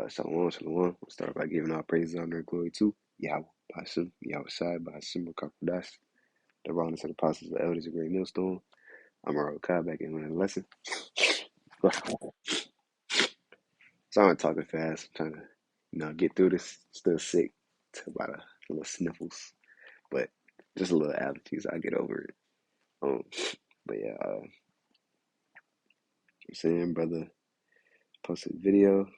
Shalom, shalom. We'll start by giving all praises, honor, and glory to Yahweh, Bashim, Yahweh Shai, Bashim, Rakakudash, the rawness of the apostles, the elders, a great millstone. I'm Earl Kai back in another lesson. So I'm talking fast, I'm trying to, get through this. Still sick, about a little sniffles, but just a little allergies. I'll get over it. Um, but yeah, I'm saying, brother posted a video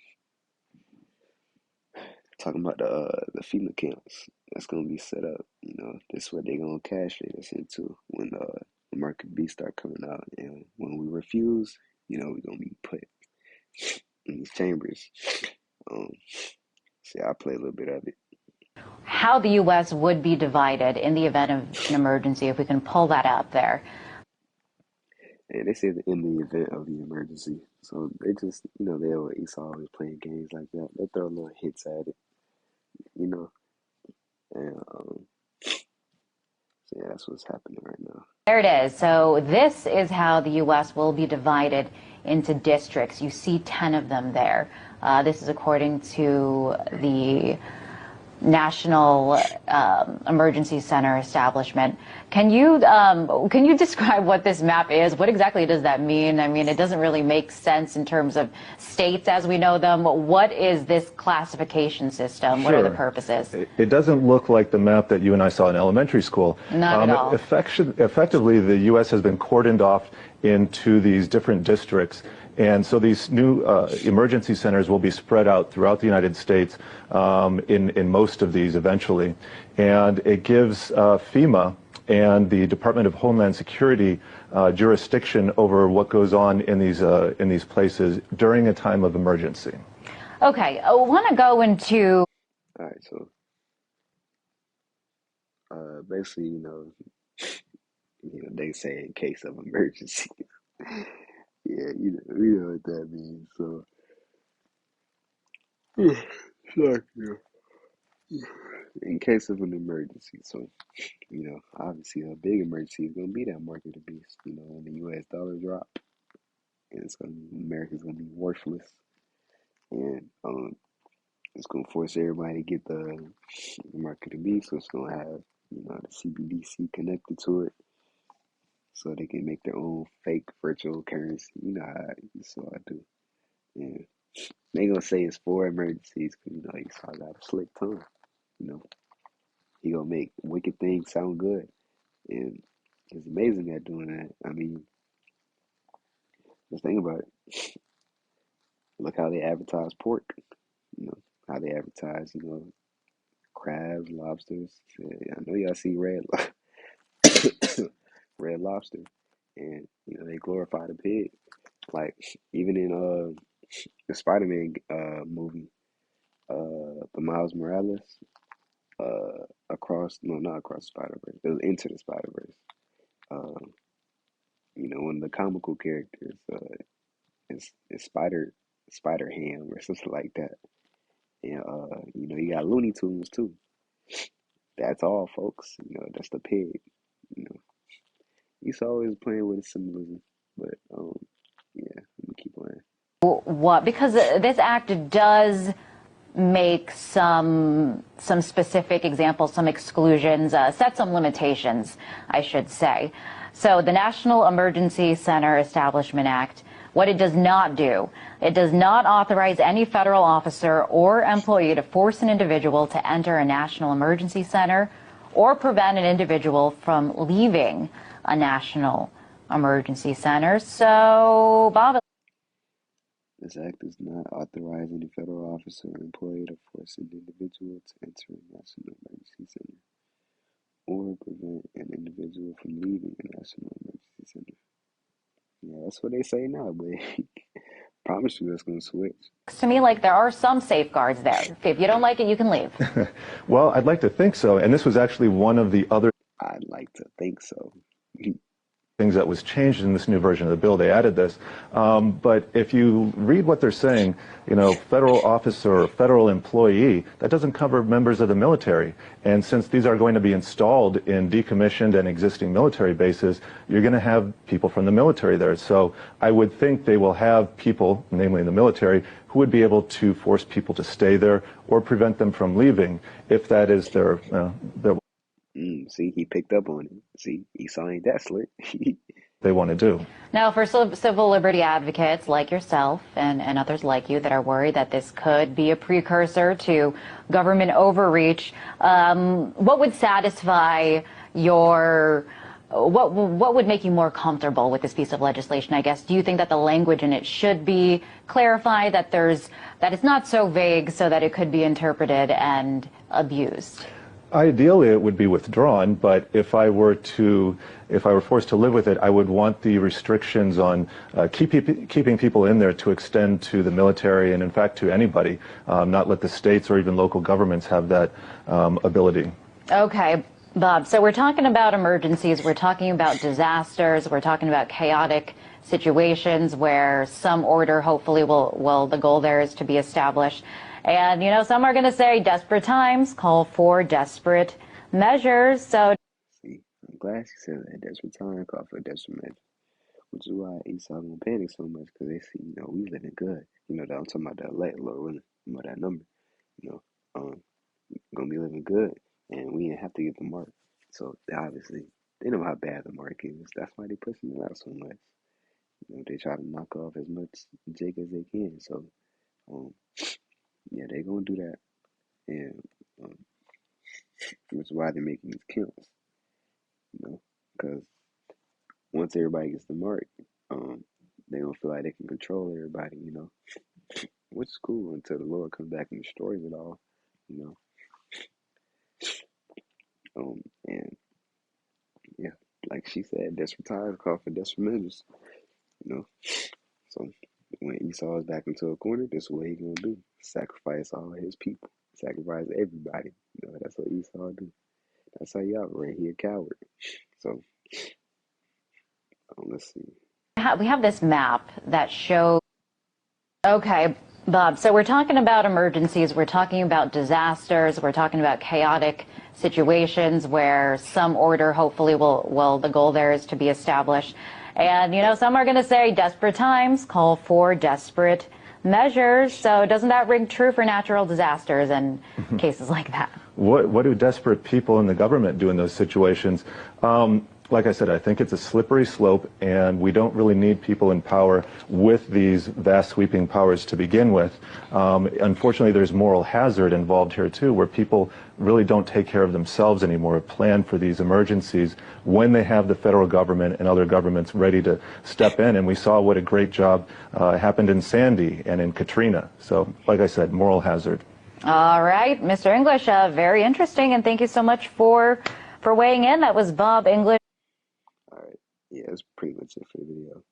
talking about the FEMA camps that's gonna be set up. This is what they're gonna castrate us into when the market beast start coming out, and when we refuse, we're gonna be put in these chambers. Um, See, I play a little bit of it. How the U.S. would be divided in the event of an emergency, if we can pull that out there. And they said in the event of the emergency, so they just, Esau always playing games like that. They throw little hits at it, you know, and so yeah, that's what's happening right now. There it is. So this is how the U.S. will be divided into districts. You see 10 of them there. This is according to the National Emergency Center establishment. Can you describe what this map is? What exactly does that mean? I mean, it doesn't really make sense in terms of states as we know them. What is this classification system? What are the purposes? It doesn't look like the map that you and I saw in elementary school. Not at all. Effectively, the U.S. has been cordoned off into these different districts. And so these new emergency centers will be spread out throughout the United States in most of these eventually. And it gives FEMA and the Department of Homeland Security jurisdiction over what goes on in these places during a time of emergency. Okay, I want to go into... All right, so basically, they say in case of emergency. Yeah, we know what that means. So, sorry, in case of an emergency. So, obviously a big emergency is gonna be that market of beast. When the U.S. dollar drop, and America's gonna be worthless, and it's gonna force everybody to get the market of beast. So it's gonna have the CBDC connected to it, so they can make their own fake virtual currency. You know how I do. And they gonna say it's for emergencies because Esau got a slick tongue. He gonna make wicked things sound good, and it's amazing at doing that. I mean, just think about it. Look how they advertise pork. How they advertise, crabs, lobsters. I know y'all see red lobster, and they glorify the pig. Like even in the Spider-Man movie, the Miles Morales, not across the Spider-Verse, it was Into the Spider-Verse. One of the comical characters is Spider Ham or something like that. And you got Looney Tunes too. That's all, folks. That's the pig. You know, he's always playing with his symbolism, but yeah, let me keep playing. What? Because this act does make some specific examples, some exclusions, set some limitations, I should say. So the National Emergency Center Establishment Act, what it does not do, it does not authorize any federal officer or employee to force an individual to enter a national emergency center or prevent an individual from leaving a national emergency center. So, Bob. This act does not authorize any federal officer or employee to force an individual to enter a national emergency center or prevent an individual from leaving a national emergency center. Yeah, that's what they say now, but promise you that's going to switch. To me, like there are some safeguards there. If you don't like it, you can leave. Well, I'd like to think so. And this was actually one of the other... I'd like to think so. things that was changed in this new version of the bill. They added this. But if you read what they're saying, federal officer or federal employee, that doesn't cover members of the military. And since these are going to be installed in decommissioned and existing military bases, you're going to have people from the military there. So I would think they will have people, namely in the military, who would be able to force people to stay there or prevent them from leaving if that is their See, he picked up on it. See, Esau ain't that slick. they want to do. Now, for civil liberty advocates like yourself and others like you that are worried that this could be a precursor to government overreach, what would satisfy your, what would make you more comfortable with this piece of legislation, I guess? Do you think that the language in it should be clarified, that it's not so vague so that it could be interpreted and abused? Ideally, it would be withdrawn, but if I were forced to live with it, I would want the restrictions on keeping people in there to extend to the military and, in fact, to anybody, not let the states or even local governments have that ability. Okay, Bob, so we're talking about emergencies, we're talking about disasters, we're talking about chaotic situations where some order hopefully the goal there is to be established. And, some are going to say desperate times call for desperate measures. So, See, I'm glad she said that. Desperate time call for desperate measures, which is why Esau don't panic so much, because they see, we living good. I'm talking about that elect, Lord willing, that number, um, gonna be living good, and we didn't have to get the mark. So obviously, they know how bad the mark is. That's why they pushing it out so much. They try to knock off as much Jake as they can. So, yeah, they gonna do that, and which is why they're making these counts. Because once everybody gets the mark, they don't feel like they can control everybody. Which is cool until the Lord comes back and destroys it all. You know, and yeah, like she said, desperate times call for desperate measures. You know, so when Esau is back into a corner, this is what he's gonna do: sacrifice all his people, sacrifice everybody. That's what Esau do. That's how he operate. He a coward. So let's see. we have this map that shows. Okay, Bob, so we're talking about emergencies, we're talking about disasters, we're talking about chaotic situations where some order hopefully the goal there is to be established. And, some are going to say desperate times call for desperate measures. So doesn't that ring true for natural disasters and cases like that? What do desperate people in the government do in those situations? Like I said, I think it's a slippery slope, and we don't really need people in power with these vast sweeping powers to begin with. Unfortunately, there's moral hazard involved here, too, where people really don't take care of themselves anymore, plan for these emergencies when they have the federal government and other governments ready to step in. And we saw what a great job happened in Sandy and in Katrina. So, like I said, moral hazard. All right, Mr. English, very interesting, and thank you so much for weighing in. That was Bob English. All right, yeah, that's pretty much it for the video.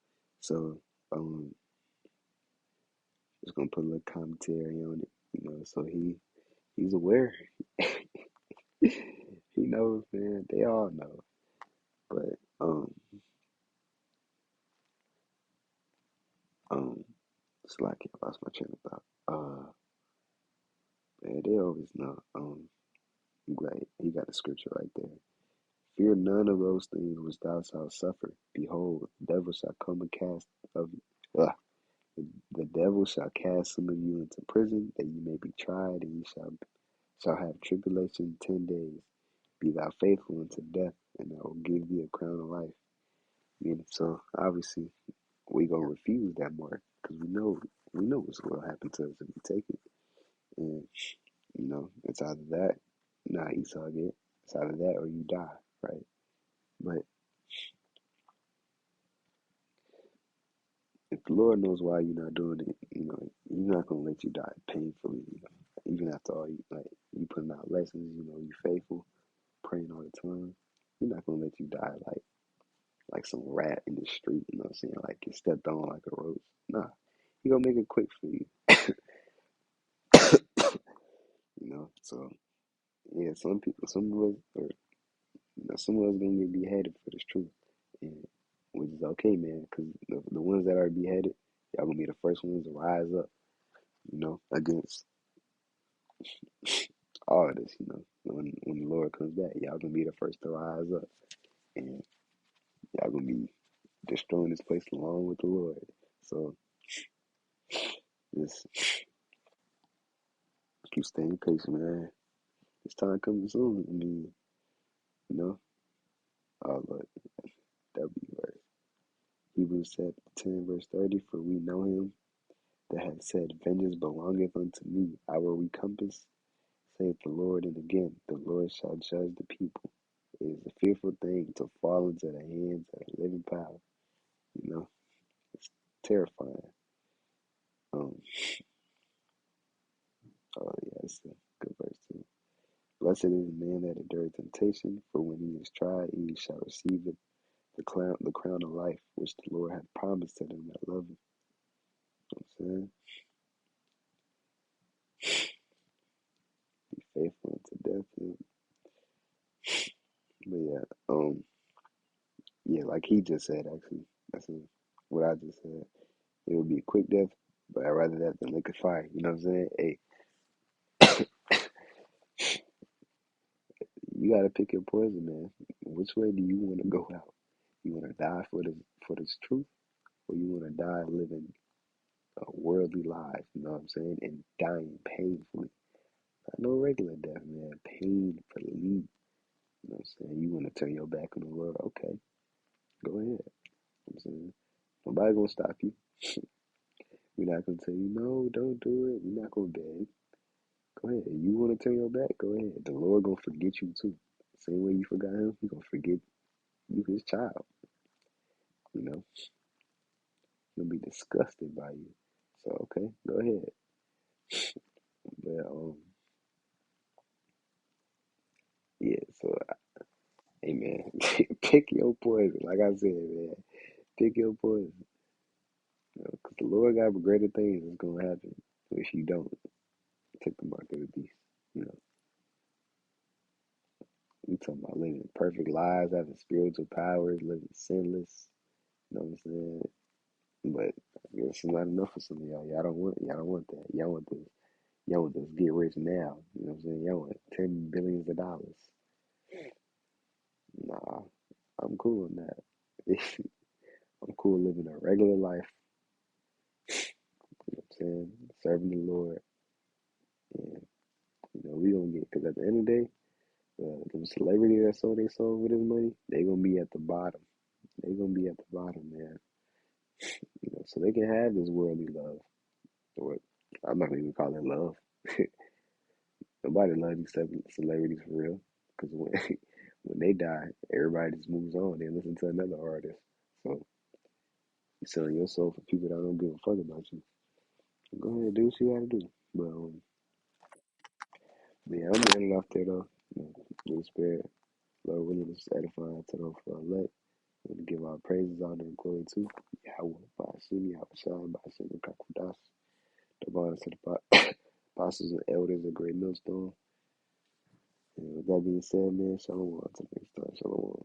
So, just gonna put a little commentary on it, so he's aware. He knows, man. They all know. But it's like I lost my train of thought. Man, they always know. I'm glad he got the scripture right there. Fear none of those things which thou shalt suffer. Behold, the devil shall come and cast of the devil shall cast some of you into prison, that you may be tried, and you shall have tribulation 10 days. Be thou faithful unto death, and I will give thee a crown of life. So obviously we gonna refuse that mark, because we know what's gonna happen to us if we take it. And it's either that, Esau get, it's either that or you die, right? But if the Lord knows why you're not doing it, He's not gonna let you die painfully. Even after all, you putting out lessons, you faithful, praying all the time. He's not gonna let you die like some rat in the street. You know what I'm saying? Like get stepped on like a roach. Nah, He gonna make it quick for you. So yeah, some of us gonna get beheaded for this truth, and it's okay, man, because the ones that are beheaded, y'all gonna be the first ones to rise up, against all of this, when the Lord comes back, y'all gonna be the first to rise up, and y'all gonna be destroying this place along with the Lord. So just keep staying patient, man. This time coming soon. I mean, you know, oh Lord, that'll be right. Hebrews chapter 10, verse 30, for we know him that hath said, vengeance belongeth unto me, I will recompense, saith the Lord. And again, the Lord shall judge the people. It is a fearful thing to fall into the hands of a living power. It's terrifying. Um, oh yeah, it's a good verse too. Blessed is the man that endureth temptation, for when he is tried, he shall receive the crown of life, which the Lord hath promised to them that love him. You know what I'm saying? Be faithful unto death. But yeah, like he just said, actually, that's what I just said. It would be a quick death, but I'd rather that than liquid fire. You know what I'm saying? Hey, you gotta pick your poison, man. Which way do you want to go out? You want to die for this truth, or you want to die living a worldly life? You know what I'm saying? And dying painfully. Not no regular death, man. Painfully. You know what I'm saying? You want to turn your back on the Lord? Okay, go ahead. You know what I'm saying? Nobody gonna stop you. We're not gonna tell you no, don't do it. We're not gonna beg. Go ahead. You want to turn your back? Go ahead. The Lord gonna forget you too. Same way you forgot him, he gonna forget you, his child. You know, he'll be disgusted by you. So okay, go ahead. But yeah. So hey man, pick your poison. Like I said, man, pick your poison. Because the Lord got greater things that's gonna happen if you don't take the mark of the beast. You know, we talking about living perfect lives, having spiritual powers, living sinless. You know what I'm saying? But I guess it's not enough for some of y'all. Y'all don't want that. Y'all want this get rich now. You know what I'm saying? Y'all want $10 billion. Nah, I'm cool on that. I'm cool living a regular life. You know what I'm saying? Serving the Lord. And we gonna get, because at the end of the day, the celebrity that sold their soul with his money, they gonna be at the bottom. They gonna be at the bottom, man. So they can have this worldly love. Or I'm not gonna even call it love. Nobody loves these celebrities for real. Because when when they die, everybody just moves on. They listen to another artist. So you're selling your soul for people that don't give a fuck about you. Go ahead, do what you gotta do. But yeah, I'm running off there though. With the spirit, Lord willing, is edifying to those for elect. And to give our praises, honor, and glory to Yahweh, Ba'ashem, Yahweh Shai, Ba'ashem, Kakudas, the bonus to the apostles and elders of Great Millstone. And with that being said, man, shalom to the next time. Shalom.